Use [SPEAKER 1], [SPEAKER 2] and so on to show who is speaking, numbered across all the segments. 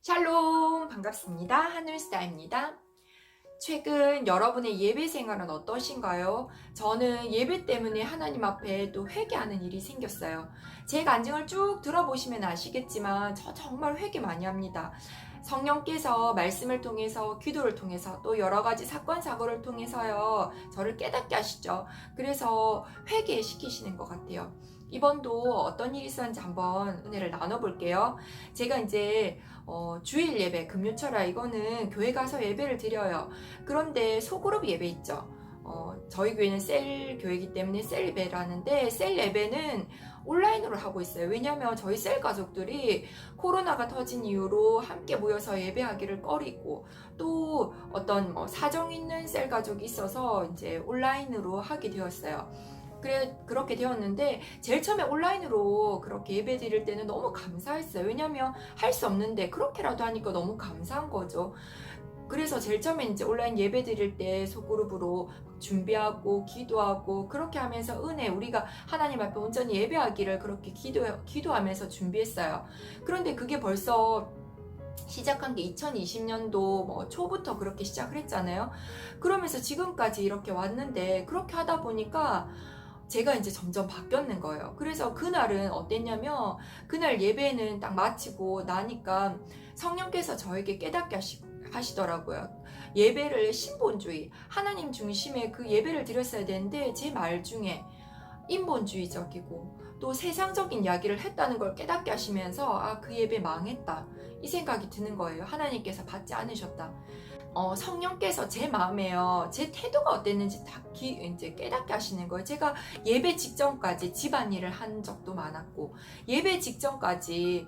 [SPEAKER 1] 샬롬, 반갑습니다. 하늘스타입니다. 최근 여러분의 예배 생활은 어떠신가요? 저는 예배 때문에 하나님 앞에 또 회개하는 일이 생겼어요. 제 간증을 쭉 들어보시면 아시겠지만 저 정말 회개 많이 합니다. 성령께서 말씀을 통해서, 기도를 통해서, 또 여러 가지 사건 사고를 통해서요, 저를 깨닫게 하시죠. 그래서 회개시키시는 것 같아요. 이번도 어떤 일이 있었는지 한번 은혜를 나눠볼게요. 제가 이제 주일 예배, 금요철야 이거는 교회 가서 예배를 드려요. 그런데 소그룹 예배 있죠. 저희 교회는 셀 교회이기 때문에 셀 예배를 하는데, 셀 예배는 온라인으로 하고 있어요. 왜냐하면 저희 셀 가족들이 코로나가 터진 이후로 함께 모여서 예배하기를 꺼리고, 또 어떤 사정 있는 셀 가족이 있어서 이제 온라인으로 하게 되었어요. 그렇게 되었는데, 제일 처음에 온라인으로 그렇게 예배 드릴 때는 너무 감사했어요. 왜냐면 할 수 없는데 그렇게라도 하니까 너무 감사한 거죠. 그래서 제일 처음에 이제 온라인 예배 드릴 때 소그룹으로 준비하고 기도하고 그렇게 하면서 우리가 하나님 앞에 온전히 예배하기를 그렇게 기도하면서 준비했어요. 그런데 그게 벌써 시작한 게 2020년도 초부터 그렇게 시작을 했잖아요. 그러면서 지금까지 이렇게 왔는데, 그렇게 하다 보니까 제가 이제 점점 바뀌었는 거예요. 그래서 그날은 어땠냐면, 그날 예배는 딱 마치고 나니까 성령께서 저에게 깨닫게 하시더라고요. 예배를 신본주의, 하나님 중심의 그 예배를 드렸어야 되는데 제 말 중에 인본주의적이고 또 세상적인 이야기를 했다는 걸 깨닫게 하시면서, 그 예배 망했다, 이 생각이 드는 거예요. 하나님께서 받지 않으셨다. 성령께서 제 마음에요, 제 태도가 어땠는지 다 이제 깨닫게 하시는 거예요. 제가 예배 직전까지 집안일을 한 적도 많았고, 예배 직전까지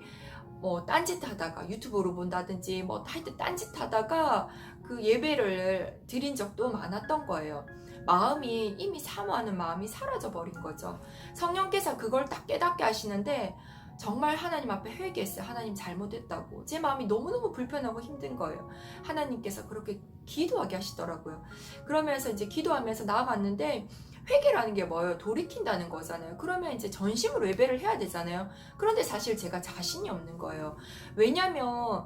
[SPEAKER 1] 딴짓하다가 유튜브로 본다든지 하여튼 딴짓하다가 그 예배를 드린 적도 많았던 거예요. 마음이, 이미 사모하는 마음이 사라져 버린 거죠. 성령께서 그걸 딱 깨닫게 하시는데 정말 하나님 앞에 회개했어요. 하나님 잘못했다고. 제 마음이 너무너무 불편하고 힘든 거예요. 하나님께서 그렇게 기도하게 하시더라고요. 그러면서 이제 기도하면서 나아갔는데, 회개라는 게 뭐예요? 돌이킨다는 거잖아요. 그러면 이제 전심으로 예배를 해야 되잖아요. 그런데 사실 제가 자신이 없는 거예요. 왜냐면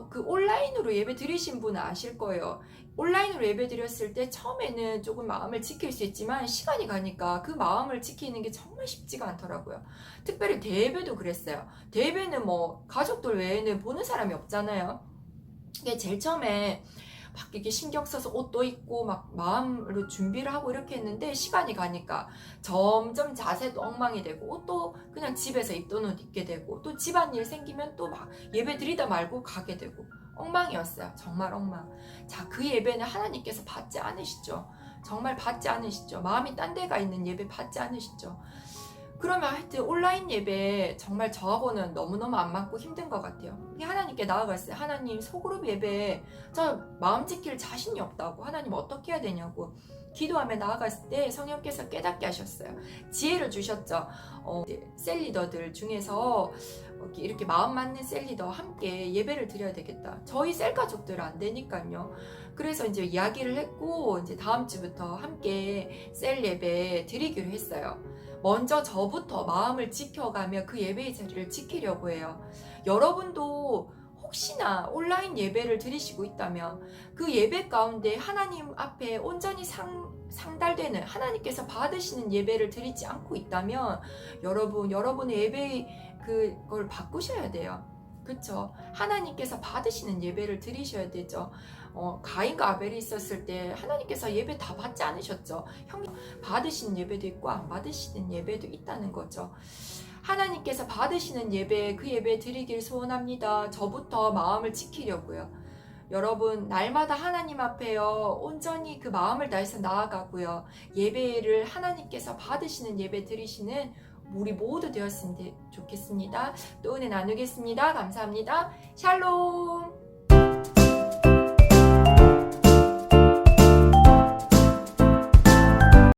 [SPEAKER 1] 그 온라인으로 예배 드리신 분은 아실 거예요. 온라인으로 예배 드렸을 때 처음에는 조금 마음을 지킬 수 있지만, 시간이 가니까 그 마음을 지키는 게 정말 쉽지가 않더라고요. 특별히 대예배도 그랬어요. 대예배는 가족들 외에는 보는 사람이 없잖아요. 이게 제일 처음에 막 이렇게 신경 써서 옷도 입고 막 마음으로 준비를 하고 이렇게 했는데, 시간이 가니까 점점 자세도 엉망이 되고, 옷도 그냥 집에서 입던 옷 입게 되고, 또 집안일 생기면 또 막 예배 드리다 말고 가게 되고, 엉망이었어요. 정말 엉망. 자, 그 예배는 하나님께서 받지 않으시죠. 정말 받지 않으시죠. 마음이 딴 데가 있는 예배 받지 않으시죠. 그러면 하여튼 온라인 예배 정말 저하고는 너무너무 안 맞고 힘든 것 같아요. 하나님께 나아갔어요. 하나님, 소그룹 예배 저 마음 지킬 자신이 없다고. 하나님 어떻게 해야 되냐고 기도하며 나아갔을 때 성령께서 깨닫게 하셨어요. 지혜를 주셨죠. 셀 리더들 중에서 이렇게 마음 맞는 셀 리더와 함께 예배를 드려야 되겠다. 저희 셀 가족들 안 되니까요. 그래서 이제 이야기를 했고, 이제 다음 주부터 함께 셀 예배 드리기로 했어요. 먼저 저부터 마음을 지켜가며 그 예배의 자리를 지키려고 해요. 여러분도 혹시나 온라인 예배를 드리시고 있다면, 그 예배 가운데 하나님 앞에 온전히 상달되는, 하나님께서 받으시는 예배를 드리지 않고 있다면, 여러분의 예배의 그걸 바꾸셔야 돼요. 그쵸? 하나님께서 받으시는 예배를 드리셔야 되죠. 가인과 아벨이 있었을 때 하나님께서 예배 다 받지 않으셨죠. 받으시는 예배도 있고 안 받으시는 예배도 있다는 거죠. 하나님께서 받으시는 예배, 그 예배 드리길 소원합니다. 저부터 마음을 지키려고요. 여러분, 날마다 하나님 앞에요, 온전히 그 마음을 다해서 나아가고요, 예배를 하나님께서 받으시는 예배 드리시는 우리 모두 되었으면 좋겠습니다. 또 은혜 나누겠습니다. 감사합니다. 샬롬.